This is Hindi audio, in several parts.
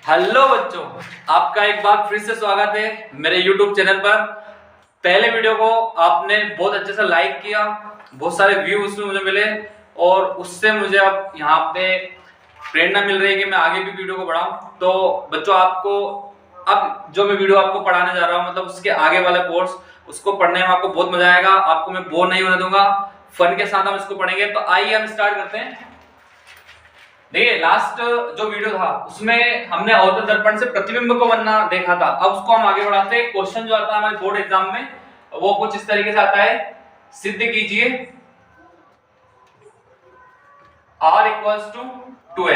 हेलो बच्चों, आपका एक बार फिर से स्वागत है मेरे YouTube चैनल पर। पहले वीडियो को आपने बहुत अच्छे से लाइक किया, बहुत सारे व्यू उसमें मुझे मिले और उससे मुझे अब यहाँ पे प्रेरणा मिल रही है कि मैं आगे भी वीडियो को बढ़ाऊं। तो बच्चों, आपको अब जो मैं वीडियो आपको पढ़ाने जा रहा हूँ, मतलब उसके आगे वाला कोर्स, उसको पढ़ने में आपको बहुत मजा आएगा। आपको मैं बोर नहीं होने दूंगा, फन के साथ हम इसको पढ़ेंगे। तो आइए हम स्टार्ट करते हैं। देखिए, लास्ट जो वीडियो था उसमें हमने अवतल दर्पण से प्रतिबिंब को बनना देखा था। अब उसको हम आगे बढ़ाते हैं। क्वेश्चन जो आता है हमारे बोर्ड एग्जाम में वो कुछ इस तरीके से आता है, सिद्ध कीजिए R इक्वल्स टू 2f,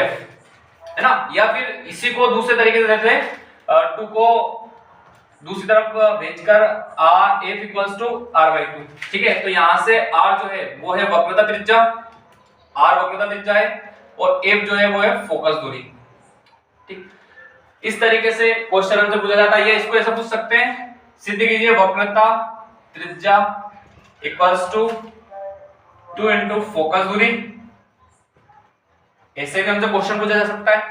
है ना। या फिर इसी को दूसरे तरीके से देते हैं, 2 को दूसरी तरफ भेजकर f इक्वल्स टू r/2। ठीक है, तो यहां से r जो है वो है वक्रता त्रिज्या, r वक्रता त्रिज्या है और f जो है वो है फोकस दूरी। ठीक, इस तरीके से क्वेश्चन हमसे पूछा जाता है। ये इसको ऐसा पूछ सकते हैं, सिद्ध कीजिए वक्रता त्रिज्या इक्वल्स टू 2 इंटू फोकस दूरी। ऐसे भी हमसे क्वेश्चन पूछा जा सकता है।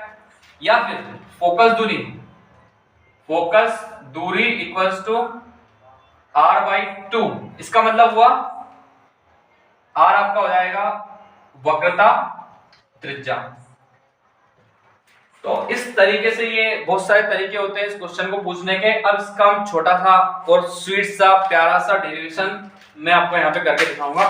या फिर फोकस दूरी इक्वल्स टू r/2। इसका मतलब हुआ r आपका हो जाएगा वक्रता त्रिज्या। तो इस तरीके से ये बहुत सारे तरीके होते हैं इस क्वेश्चन को पूछने के। अब इसका हम छोटा सा और स्वीट सा प्यारा सा डेरिवेशन मैं आपको यहाँ पे करके दिखाऊंगा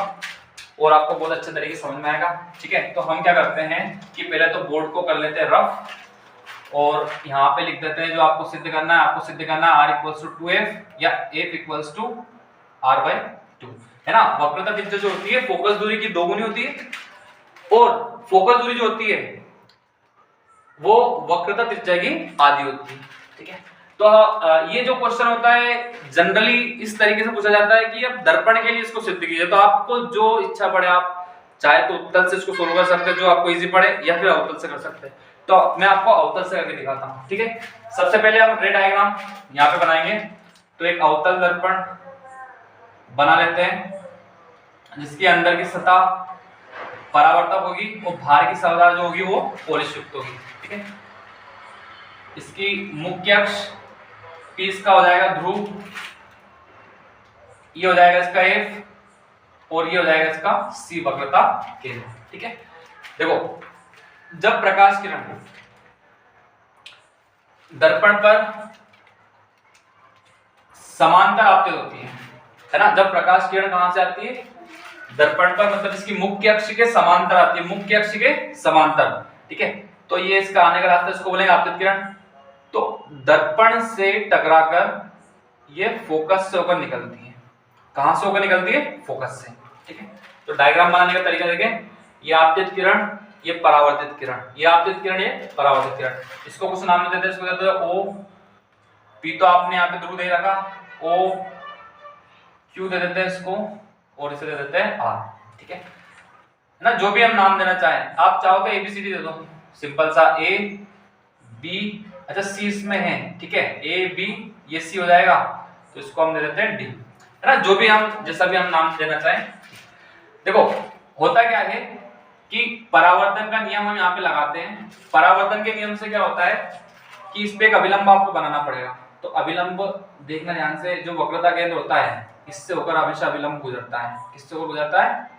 और आपको बहुत अच्छे तरीके से समझ में आएगा। ठीक है, तो हम क्या करते हैं कि पहले तो बोर्ड को कर लेते हैं रफ और यहाँ पे लिख देते हैं जो आपको सिद्ध करना है। आपको सिद्ध करना है r इक्वल्स टू 2f या f इक्वल्स टू r/2, है ना। वक्रता त्रिज्या जो होती है फोकस दूरी की 2 गुनी होती है और फोकस दूरी जो होती है वो वक्रता त्रिज्या की आधी होती है। ठीक है, तो ये जो क्वेश्चन होता है जनरली इस तरीके से पूछा जाता है कि अब दर्पण के लिए इसको सिद्ध कीजिए। तो आपको जो इच्छा पड़े, आप चाहे तो उत्तल से इसको सोल्व कर सकते हैं, जो आपको इजी पड़े, या फिर अवतल से कर सकते हैं। तो मैं आपको अवतल से करके दिखाता हूँ। ठीक है, सबसे पहले हम रे डायग्राम यहाँ पे बनाएंगे। तो एक अवतल दर्पण बना लेते हैं जिसके अंदर की सतह परावर्तक होगी और बाहर की सतह जो होगी वो पोलिश युक्त होगी। ठीक है, इसकी मुख्य अक्ष P इसका हो जाएगा ध्रुव, ये हो जाएगा इसका F और ये हो जाएगा इसका C वक्रता केंद्र। ठीक है, देखो, जब प्रकाश किरण दर्पण पर समांतर आपतित होती है ना। जब प्रकाश किरण कहां से आती है? दर्पण पर, मतलब इसकी मुख्य अक्ष के समांतर आती है, मुख्य अक्ष के समांतर। ठीक है, तो ये इसका आने का रास्ता, इसको बोलेंगे आपतित किरण। तो दर्पण से टकराकर ये फोकस से होकर निकलती है। कहां से होकर निकलती है? फोकस से। ठीक है, तो डायग्राम बनाने का तरीका देखें। ये आपतित किरण, ये परावर्तित किरण, ये आपतित किरण, ये परावर्तित किरण। इसको कुछ नाम देते हैं, इसको देते हैं O, P तो आपने यहाँ पे ध्रुव दे रखा, O, Q दे देते हैं इसको और इसे दे देते हैं R। ठीक है ना, जो भी हम नाम देना चाहें। आप चाहो तो ABCD दे दो, सिंपल सा A B, अच्छा C इसमें है। ठीक है, A B ये C हो जाएगा, तो इसको हम दे देते हैं D, है ना। जो भी हम, जैसा भी हम नाम देना चाहें। देखो, होता क्या है कि परावर्तन का नियम हम यहाँ पे लगाते हैं। परावर्तन के नियम से क्या होता है कि इस पे एक अभिलंब आपको बनाना पड़ेगा। तो अभिलंब देखना ध्यान से, जो वक्रता केंद्र होता है इससे होकर हमेशा अभिलंब गुजरता है। किससे होकर गुजरता है?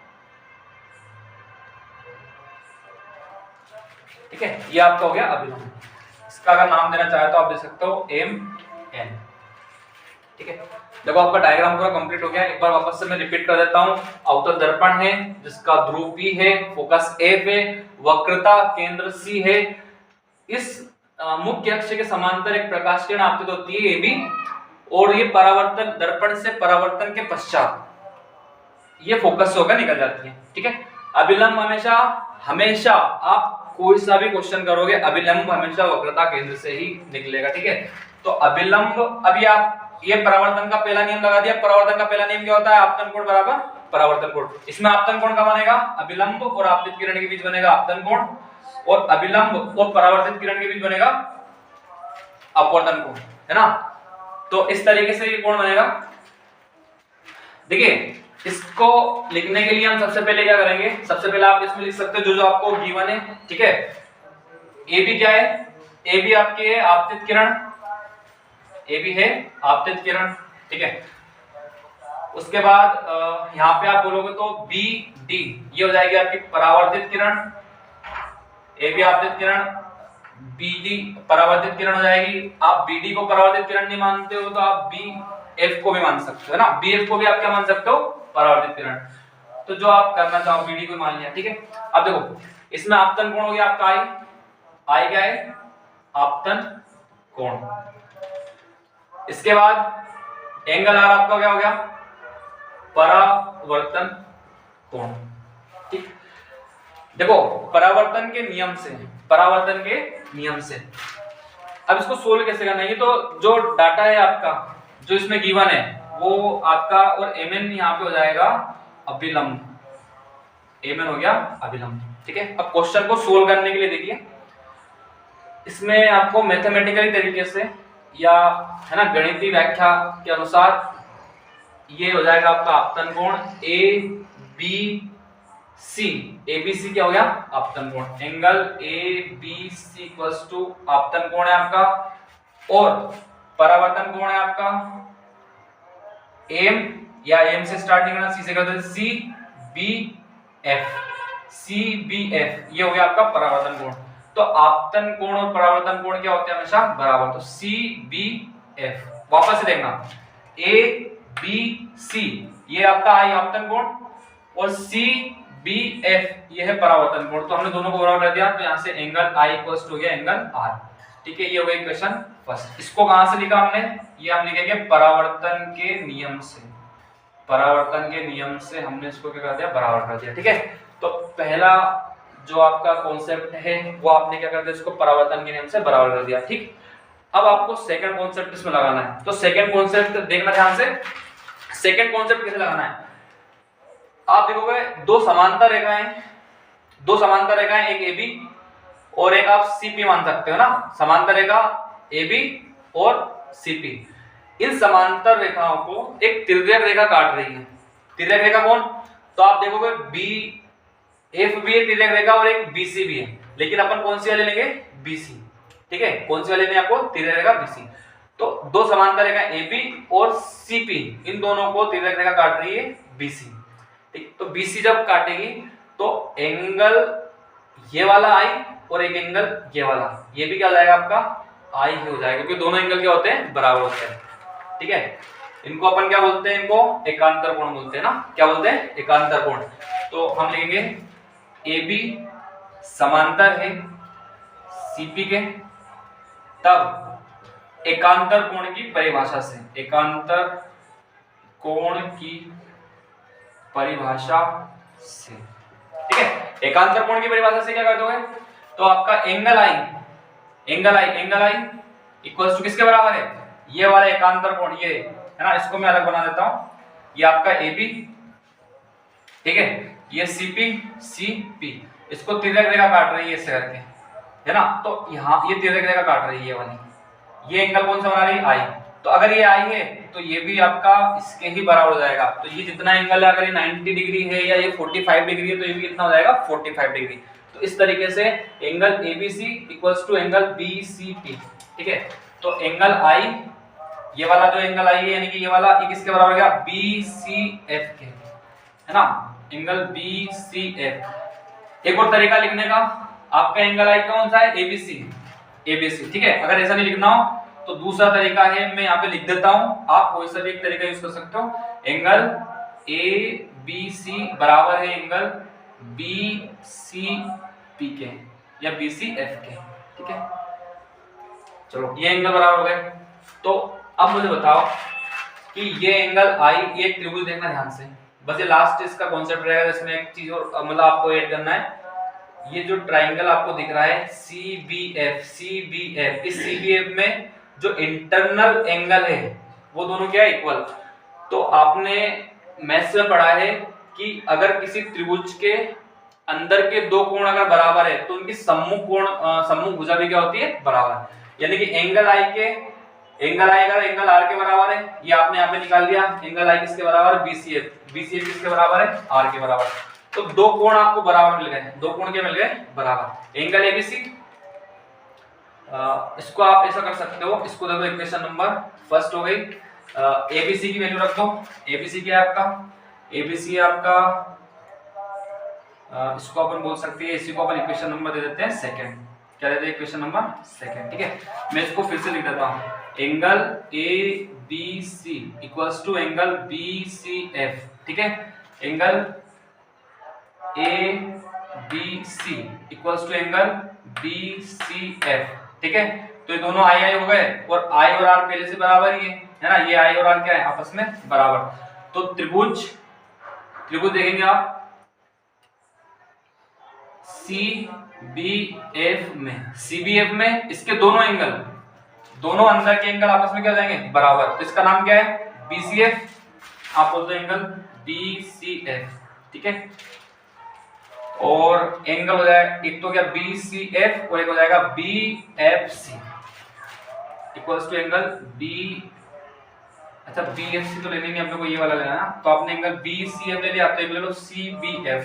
ठीक है, ये आपका हो गया अभिलंब। इसका अगर नाम देना चाहे तो आप दे सकते हो MN। ठीक है, देखो आपका डायग्राम पूरा कंप्लीट हो गया। एक बार वापस से मैं रिपीट कर देता हूं। अवतल दर्पण है जिसका ध्रुव P है, फोकस F है, वक्रता केंद्र C है। इस मुख्य अक्ष के समांतर एक प्रकाश किरण आपतित होती है AB, और ये परावर्तन, दर्पण से परावर्तन के पश्चात ये फोकस से होकर निकल जाती है। ठीक है, अभिलंब हमेशा आप कोई सा भी क्वेश्चन करोगे, अभिलंब हमेशा वक्रता केंद्र से ही निकलेगा। ठीक है, तो अभिलंब, अभी आप ये परावर्तन का पहला नियम लगा दिया। परावर्तन का पहला नियम क्या होता है? आपतन कोण बराबर परावर्तन कोण। इसमें आपतन कोण का बनेगा? अभिलंब और आपतित किरण के बीच बनेगा आपतन कोण, और अभिलंब और परावर्तित किरण के बीच बनेगा अपवर्तन कोण, है ना। तो इस तरीके से ये कोण बनेगा। देखिए, इसको लिखने के लिए हम सबसे पहले क्या करेंगे? सबसे पहले आप इसमें लिख सकते हो जो जो आपको गिवन है। ठीक है, ए बी क्या है? ए बी आपकी है आपतित किरण, ए बी है आपतित किरण, ठीक है। उसके बाद यहाँ पे आप बोलोगे तो बी डी ये हो जाएगी आपकी परावर्तित किरण, ए बी आपतित किरण, बी डी परावर्तित किरण हो जाएगी। आप बी डी को परावर्तित किरण नहीं मानते हो तो आप बी एफ को भी मान सकते हो ना, बी एफ को भी आप क्या मान सकते हो, परावर्तित किरण। तो जो आप करना चाहो बी डी को मान लिया, ठीक है। अब देखो इसमें आपतन कोण हो गया आपका आई, आई क्या है, आपतन कोण। इसके बाद एंगल आर आपका क्या हो गया, परावर्तन कोण, ठीक। देखो परावर्तन के नियम से, परावर्तन के नियम से अब इसको सोल्व कैसे करना है, तो जो डाटा है आपका जो इसमें गिवन है वो आपका, और mn यहाँ पे हो जाएगा अभिलंब, mn हो गया अभिलंब, ठीक है। अब क्वेश्चन को सोल्व करने के लिए देखिए, इसमें आपको मैथमेटिकली तरीके से या है ना गणितीय व्याख्या के अनुसार ये हो जाएगा आपका आपतन कोण ए बी सी, ए बी सी क्या हो गया, आपतन कोण। Angle A B C equals to आपतन कोण है आपका, और परावर्तन कोण है आपका एम, या एम से स्टार्टिंग करना, सी से करते हैं C B F, C B F ये हो गया आपका परावर्तन कोण। तो आपतन कोण और परावर्तन कोण क्या होते हैं, हमेशा बराबर। तो सी बी एफ, वापस से देखना, ए बी सी ये आपका आई आपतन कोण, और सी बी एफ ये है परावर्तन कोण। तो हमने दोनों को बराबर कर दिया, तो यहाँ से एंगल आई इक्वल्स टू हो गया एंगल आर, ठीक है। ये हो गया इक्वेशन फर्स्ट। इसको कहां से लिखा हमने, ये हम लिखेंगे परावर्तन के नियम से, परावर्तन के नियम से हमने इसको क्या कर दिया, बराबर कर दिया, ठीक है। तो पहला जो आपका कॉन्सेप्ट है वो आपने क्या कर दिया, इसको परावर्तन के नियम से बराबर कर दिया, ठीक। अब आपको सेकंड कॉन्सेप्ट इसमें लगाना है, तो सेकंड कॉन्सेप्ट देखना ध्यान से। सेकंड कॉन्सेप्ट कैसे लगाना है, आप देखोगे दो समांतर रेखाएं, दो समांतर रेखाएं, एक ए बी और एक आप सीपी मान सकते हो ना, समांतर रेखा ए बी और सीपी। इन समांतर रेखाओं को एक तिर्यक रेखा काट रही है, तिर्यक रेखा कौन, तो आप देखोगे बी एफ भी है तिर्यक रेखा और एक बीसी भी है, लेकिन अपन कौन सी वाले लेंगे, बीसी, ठीक है। कौन सी वाले लेंगे आपको, तिर्यक रेखा बीसी। तो दो समांतर रेखा ए बी और सीपी, इन दोनों को तिर्यक रेखा काट रही है बीसी, ठीक। तो बीसी जब काटेगी तो एंगल ये वाला आई और एक एंगल ये वाला, ये भी क्या हो जाएगा आपका, आई ही हो जाएगा, क्योंकि दोनों एंगल क्या होते हैं, बराबर होते हैं, ठीक है। इनको अपन क्या बोलते हैं, इनको एकांतर कोण बोलते हैं ना, क्या बोलते हैं, एकांतर कोण। तो हम लेंगे ए बी समांतर है सीपी के, तब एकांतर कोण की परिभाषा से, एकांतर कोण की परिभाषा से, ठीक है। एकांतर कोण की परिभाषा से क्या कर दोगे, तो आपका angle I, angle I, angle I equals to किसके बराबर है, ये वाला एकांतर कोण, ये है ना, इसको मैं अलग बना देता हूं, ये आपका ए बी, ठीक है, ये सीपी सीपी, इसको तिर्यक रेखा काट रही है इससे करके, है ना। तो यहाँ ये तिर्यक रेखा काट रही है ये वाली, ये एंगल कौन सा बना रही है, आई। तो अगर ये आई है तो ये भी आपका इसके ही बराबर हो जाएगा। तो ये जितना एंगल है, अगर ये 90 डिग्री है या ये 45 डिग्री है, तो ये भी कितना हो जाएगा, 45 डिग्री। तो इस तरीके से angle ABC equals to angle BCP, ठीक है। तो एंगल आई, ये वाला जो एंगल आई है यानी कि ये वाला, ये किसके बराबर हो गया, BCF के, है ना, एंगल BCF। एक और तरीका लिखने का, आपका एंगल आई कौन सा है, ABC, ABC, ठीक है। अगर ऐसा नहीं लिखना हो तो दूसरा तरीका है, मैं यहाँ पे लिख देता हूँ, आप कोई सा भी एक तरीका यूज कर सकते हो। एंगल ABC बराबर है एंगल BCP के या BCF के, ठीक है। चलो ये एंगल बराबर हो गए। तो अब मुझे बताओ कि ये एंगल आई, ये त्रिभुज देखना ध्यान से, बस ये लास्ट इसका कॉन्सेप्ट रहेगा, इसमें एक चीज और मतलब आपको ऐड करना है। ये जो ट्राइंगल आपको दिख रहा है CBF, CBF, इस CBF में जो इंटरनल एंगल है वो दोनों क्या है, इक्वल। तो आपने मैथ्स में पढ़ा है कि अगर किसी त्रिभुज के अंदर के दो कोण अगर बराबर है तो उनकी सम्मुख कोण, सम्मुख भुजा भी क्या होती है, बराबर। यानी कि एंगल आई के, एंगल आई अगर एंगल आर के बराबर है, ये आपने यहाँ पे निकाल दिया, एंगल आई किसके बराबर है, BCF, BCF किसके बराबर है, आर के बराबर। तो दो कोण आपको बराबर मिल गए, दो कोण के मिल गए बराबर। एंगल ABC इसको आप ऐसा कर सकते हो, इसको देखो इक्वेशन नंबर फर्स्ट हो गई, एबीसी की वैल्यू रख दो। एबीसी क्या है आपका, एबीसी आपका इसको अपन बोल सकते हैं, इसी को अपन इक्वेशन नंबर दे देते हैं सेकंड। क्या देते हैं, इक्वेशन नंबर सेकंड। ठीक है, मैं इसको फिर से लिख देता हूं, angle A B C equals to angle B C F. ठीक है, angle A B C equals to angle B C F. ठीक है, तो ये दोनों आई आई हो गए, और आई और आर पहले से बराबर ही है ना, ये आई और आर क्या है, आपस में बराबर। तो त्रिभुज देखेंगे आप CBF में, CBF में इसके दोनों एंगल, दोनों अंदर के एंगल आपस में क्या हो जाएंगे, बराबर। तो इसका नाम क्या है, BCF, आप बोलते हो एंगल BCF। ठीक है, और एंगल हो जाएगा, एक तो क्या BCF और एक हो जाएगा BFC equals to angle B। अच्छा, BFC तो लेने नहीं, अपने को ये वाला लेना है, तो आपने एंगल BCF ले लिया, तो ले लो CBF।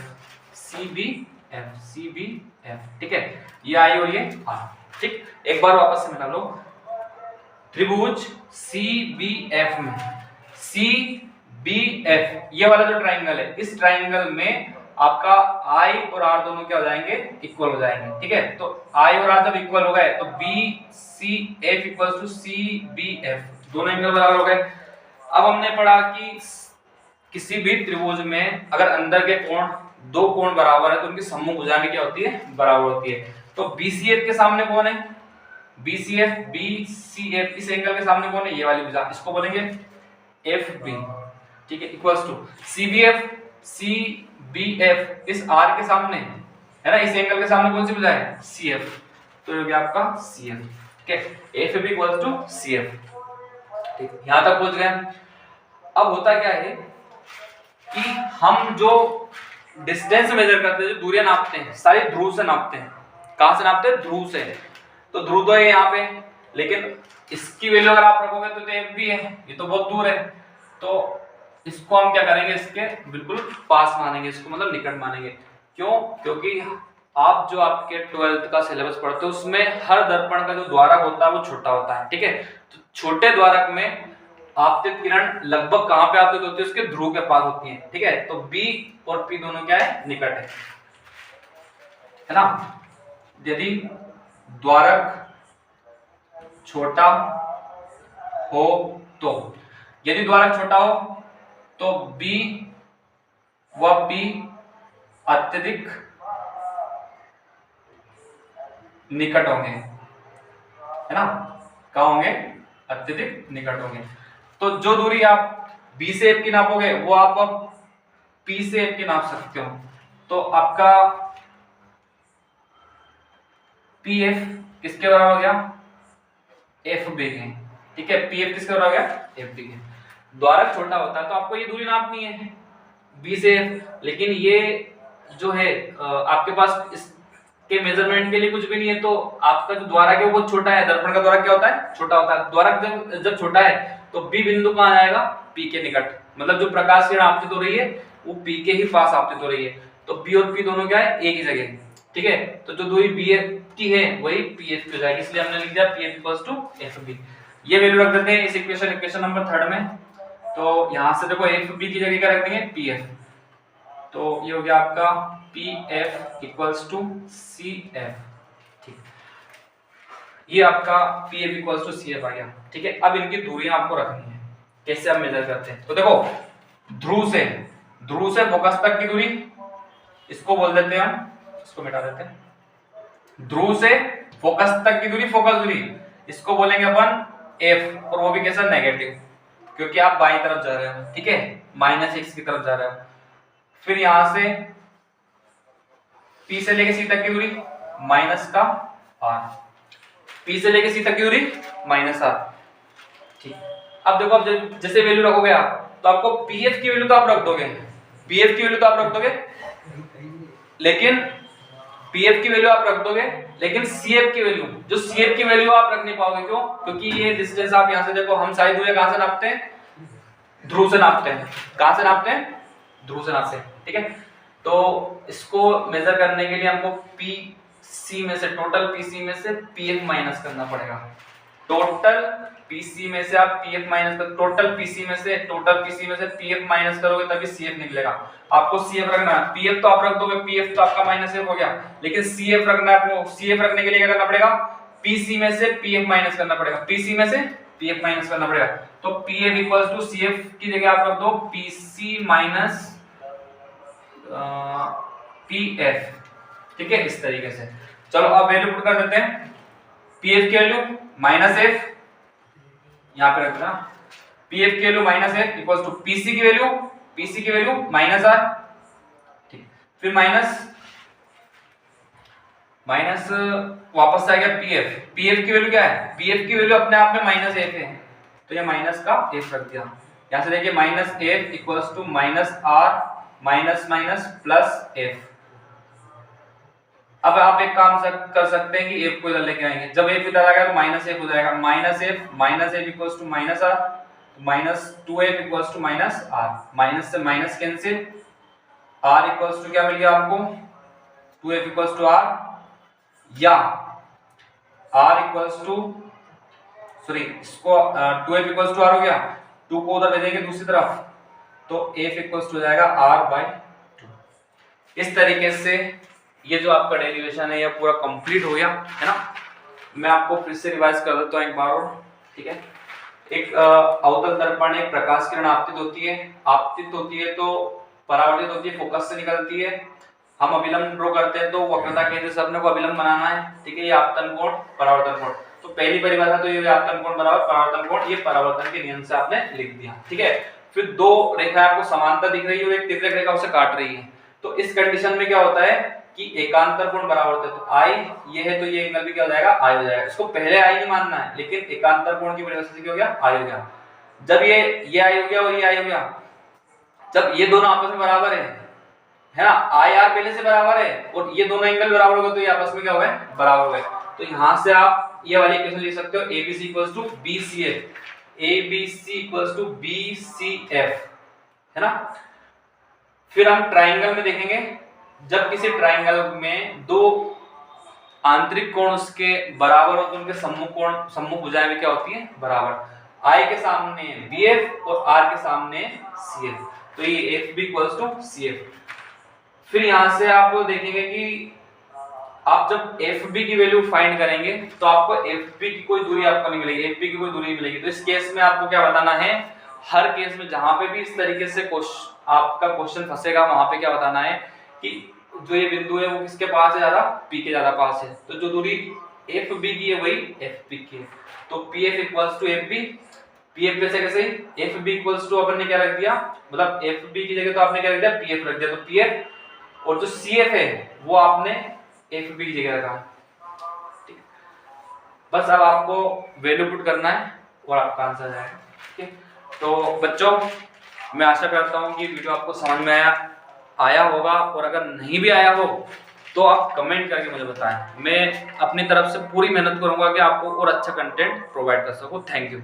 ठीक है, ये आई और ये आर। ठीक, एक बार वापस से मिला लो, त्रिभुज CBF में, CBF ये वाला जो ट्राइंगल है, इस ट्राइंगल में आपका आई और आर दोनों क्या हो जाएंगे, इक्वल हो जाएंगे। ठीक है, तो आई और आर जब इक्वल हो गए तो BCF इक्वल्स टू CBF, दोनों एंगल बराबर हो गए। अब हमने पढ़ा कि किसी भी त्रिभुज में अगर अंदर के कोण, दो कोण बराबर है तो उनकी सम्मुख भुजा भी क्या होती है, बराबर होती है। तो BCF के सामने कौन है, BCF इस एंगल के सामने कौन है, ये वाली भुजा, इसको बोलेंगे FB। ठीक है, इक्वल्स टू CBF इस R के सामने है ना, इस एंगल के सामने कौन सी भुजा है, CF, तो ये हो गया आपका CF। ठीक है, FB इक्वल्स टू CF। ठीक, यहां तक पहुंच गए। अब होता क्या है कि हम जो डिस्टेंस मेजर करते हैं, जो दूरियां नापते हैं, सारी ध्रुव से नापते हैं। कहां से नापते हैं, ध्रुव से। तो ध्रुव तो है यहाँ पे, लेकिन इसकी वैल्यू अगर आप रखोगे तो एफ भी है, ये तो बहुत दूर है। तो इसको हम क्या करेंगे, इसके बिल्कुल पास मानेंगे, इसको मतलब निकट मानेंगे। क्यों, क्योंकि आप जो आपके 12th का सिलेबस पढ़ते हो उसमें हर दर्पण का जो द्वारक होता है वो छोटा होता है। ठीक है, तो छोटे द्वारक में आपतित किरण लगभग कहां पे आपतित होती है, उसके ध्रुव के पास होती है। ठीक है, तो B और P दोनों क्या है, निकट है ना। यदि द्वारक छोटा हो तो, यदि द्वारक छोटा हो तो B व P अत्यधिक निकट होंगे, है ना, कहां होंगे, अत्यधिक निकट होंगे। तो जो दूरी आप B से F की नापोगे वो आप अब P से F की नाप सकते हो। तो आपका PF किसके बराबर हो गया, FB के। ठीक है, PF किसके बराबर हो गया, FB के। द्वारक छोटा होता है तो आपको ये दूरी नापनी है B से F, लेकिन ये जो है आपके पास इसके मेजरमेंट के लिए कुछ भी नहीं है, तो आपका जो द्वारक है वो बहुत छोटा है। दर्पण का द्वारक क्या होता है, छोटा होता है। द्वारक जब छोटा है तो B बिंदु कहां आएगा, P के निकट, मतलब जो प्रकाश किरण आपतित हो रही है वो P के ही पास आपतित हो रही है। तो B और P दोनों क्या है, एक ही जगह। ठीक है, तो जो दूरी BF की है वही PF की हो जाएगी, इसलिए हमने लिख दिया PF इक्वल्स टू FB। ये वैल्यू रख देते हैं इस इक्वेशन नंबर 3 में। तो यहां से देखो FB की जगह क्या रख देंगे, PF। तो ये हो गया आपका PF इक्वल्स टू CF। ठीक, ये आपका PF इक्वल्स टू CF आ गया। ठीक है, अब इनकी दूरियां आपको रखनी है, कैसे आप मेजर करते हैं। तो देखो, ध्रुव से फोकस तक की दूरी, इसको बोल देते हैं हम, इसको मिटा देते हैं। ध्रुव से फोकस तक की दूरी, फोकस दूरी, इसको बोलेंगे अपन F, और वो भी कैसा, नेगेटिव, क्योंकि आप बाईं तरफ जा रहे हो। ठीक है, -x की तरफ जा रहे हो। फिर यहां से P से लेके C तक की दूरी माइनस का R, P से लेके C तक की दूरी -R। ठीक, अब देखो, अब जैसे वैल्यू रखोगे आप तो आपको PF की वैल्यू तो आप रख दोगे, PF की वैल्यू तो आप रख दोगे, लेकिन PF की वैल्यू आप रख दोगे, लेकिन CF की वैल्यू, जो CF की वैल्यू आप रख नहीं पाओगे। क्यों, क्योंकि ये डिस्टेंस आप यहां से देखो, हम सारी दूरियां कहां से नापते हैं, ध्रुव से नापते हैं। कहां से नापते हैं, ध्रुव से नापते हैं। ठीक है, तो इसको मेजर करने के लिए हमको P सी में से, टोटल पीसी में से पीएफ माइनस करना पड़ेगा। टोटल पीसी में से आप पीएफ माइनस कर, टोटल पीसी में से पीएफ माइनस करोगे तभी सीएफ निकलेगा। आपको सीएफ रखना है, पीएफ तो आप रख दोगे, पीएफ तो आपका माइनस एफ हो गया, लेकिन सीएफ रखना है आपको। सीएफ रखने के लिए क्या करना पड़ेगा, पीसी में से पीएफ माइनस करना पड़ेगा, पीसी में से पीएफ माइनस करना पड़ेगा। तो पीएफ इक्वल्स टू सीएफ की जगह आप रख दो पीसी माइनस पीएफ, ठीक है, इस तरीके से। चलो अब वैल्यू पुट कर देते हैं। पीएफ की वैल्यू माइनस एफ, यहां पे रखना, पीएफ की value minus F equals to PC की वैल्यू माइनस आर, ठीक, फिर माइनस वापस आ गया पीएफ। पीएफ की वैल्यू क्या है, पीएफ की वैल्यू अपने आप में माइनस एफ है, तो ये माइनस का एफ रख दिया। यहां से देखिए minus F equals to minus R minus minus plus F. अब आप एक काम कर सकते हैं कि एफ को इधर लेके आएंगे, जब एफ इधर आ गया तो माइनस एफ हो जाएगा, minus F equals to minus R, minus 2f equals to minus R, minus से minus cancel, R equals to क्या मिल गया आपको 2f इक्वल्स टू आर, या आर इक्वल्स टू सॉरी इसको 2f इक्वल्स टू आर हो गया, 2 को उधर भेजेंगे दूसरी तरफ तो f इक्वल्स टू हो जाएगा r/2। इस तरीके से ये जो आपका डेरिवेशन है ये पूरा कंप्लीट हो गया है ना। मैं आपको फिर से रिवाइज कर देता हूँ एक बार और, ठीक है। एक अवतल दर्पण एक प्रकाश किरण आपतित होती है तो परावर्तित होती है, फोकस से निकलती है। हम अभिलंब ड्रॉ करते हैं तो वक्रता केंद्र से अपने को अभिलंब बनाना है, ठीक है। ये आपतन कोण परावर्तन कोण, तो पहली परिभाषा तो ये आपतन कोण बराबर परावर्तन कोण, ये परावर्तन के नियम से आपने लिख दिया, ठीक है। फिर दो रेखाएं आपको समांतर दिख रही है और एक तिर्यक रेखा उसे काट रही है, तो इस कंडीशन में क्या होता है कि एकांतर कोण बराबर है, तो आई ये है तो ये एंगल भी क्या हो जाएगा, आई हो जाएगा। इसको पहले आई नहीं मानना है, लेकिन एकांतर कोण की परिभाषा से क्या हो गया, आई हो गया। जब ये आई हो गया और ये आई हो गया, जब ये दोनों आपस में बराबर है ना, आई आर पहले से बराबर है और ये दोनों एंगल बराबर हो गए तो ये आपस में क्या हो गए, बराबर हो गए। तो यहां से आप ये वाली इक्वेशन लिख सकते हो ABC equals to BCF, ABC equals to BCF, है ना। फिर हम ट्राइंगल में देखेंगे, जब किसी ट्राइंगल में दो आंतरिक कोण उसके बराबर हो तो उनके सम्मुख भुजाएं भी क्या होती है, बराबर। I के सामने BF और R के सामने CF, तो ये FB इक्वल्स टू CF। फिर यहां से आप देखेंगे कि आप जब FB की वैल्यू फाइंड करेंगे तो आपको FB की कोई दूरी आपको नहीं मिलेगी, FB की कोई दूरी नहीं मिलेगी। तो इस केस में आपको क्या बताना है, हर केस में जहां पे भी इस तरीके से आपका क्वेश्चन फंसेगा वहां पे क्या बताना है कि जो ये बिंदु है वो किसके पास है, ज्यादा P के ज्यादा पास है, तो जो दूरी FB की है वही FP की है। तो PF equals to FB, PF पे से कैसे FB इक्वल्स टू अपन ने क्या रख दिया, मतलब FB की जगह तो आपने क्या रख दिया, PF रख दिया, तो PF और जो CF है वो आपने FB की जगह रखा, ठीक। बस अब आपको वैल्यू पुट करना है और आपका आंसर आएगा, ठीक है। तो बच्चों मैं आशा करता हूँ कि वीडियो आपको समझ में आया होगा, और अगर नहीं भी आया हो तो आप कमेंट करके मुझे बताएं। मैं अपनी तरफ से पूरी मेहनत करूंगा कि आपको और अच्छा कंटेंट प्रोवाइड कर सकूं। Thank you.